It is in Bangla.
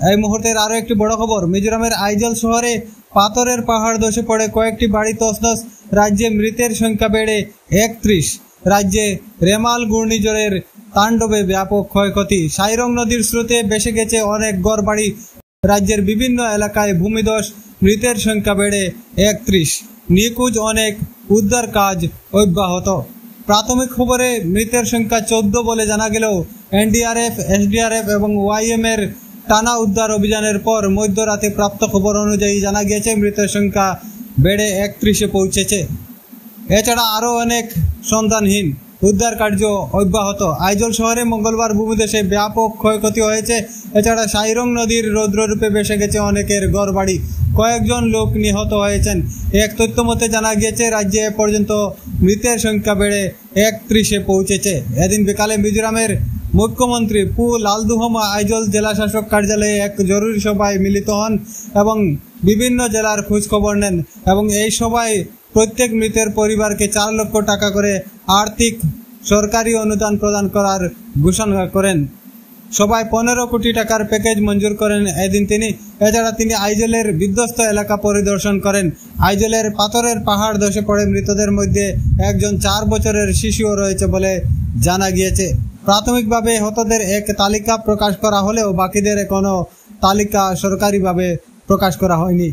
এই মুহূর্তের আরো একটি বড় খবর, মিজোরামের আইজল শহরে পাথরের পাহাড় ধসে পড়ে কয়েকটি বাড়ি তছনছ। রাজ্যে মৃতের সংখ্যা বেড়ে 31। রাজ্যে রেমাল ঘূর্ণিঝড়ের তাণ্ডবে ব্যাপক ক্ষয়ক্ষতি। সাইরং নদীর স্রোতে ভেসে গেছে অনেক ঘরবাড়ি। রাজ্যের বিভিন্ন এলাকায় ভূমিধস, মৃতের সংখ্যা বেড়ে 31। নিখোঁজ অনেক, উদ্ধার কাজ অব্যাহত। প্রাথমিক খবরে মৃতের সংখ্যা 14 বলে জানা গেলেও এনডিআরএফ, এসডিআরএফ এবং ওয়াইএম এর টানা উদ্ধার অভিযানের পর মধ্যরাতে প্রাপ্ত খবর অনুযায়ী জানা গিয়েছে মৃতের সংখ্যা বেড়ে 31-এ পৌঁছেছে। এছাড়া আরও অনেক সন্ধানহীন, উদ্ধার কার্য অব্যাহত। আইজল শহরে মঙ্গলবার ভূমিধসে ব্যাপক ক্ষয়ক্ষতি হয়েছে। এছাড়া সাইরং নদীর রৌদ্ররূপে ভেসে গেছে অনেকের ঘরবাড়ি। কয়েকজন লোক নিহত হয়েছেন। এক তথ্য মতে জানা গিয়েছে রাজ্যে এ পর্যন্ত মৃতের সংখ্যা বেড়ে 31-এ পৌঁছেছে। এদিন বিকালে মিজোরামের মুখ্যমন্ত্রী পু লালদুহমা আইজল জেলা শাসক কার্যালয়ে এক জরুরি সভায় মিলিত হন এবং বিভিন্ন জেলার খোঁজখবর নেন এবং এই সভায় প্রত্যেক মৃতের পরিবারকে 4 লক্ষ টাকা করে আর্থিক সরকারি অনুদান প্রদান করার ঘোষণা করেন। সবাই 15 কোটি টাকার প্যাকেজ মঞ্জুর করেন এদিন তিনি। এছাড়া তিনি আইজলের বিধ্বস্ত এলাকা পরিদর্শন করেন। আইজলের পাথরের পাহাড় ধসে পড়ে মৃতদের মধ্যে একজন 4 বছরের শিশুও রয়েছে বলে জানা গিয়েছে। প্রাথমিকভাবে হতদের এক তালিকা প্রকাশ করা হলেও বাকিদের কোনো তালিকা সরকারিভাবে প্রকাশ করা হয়নি।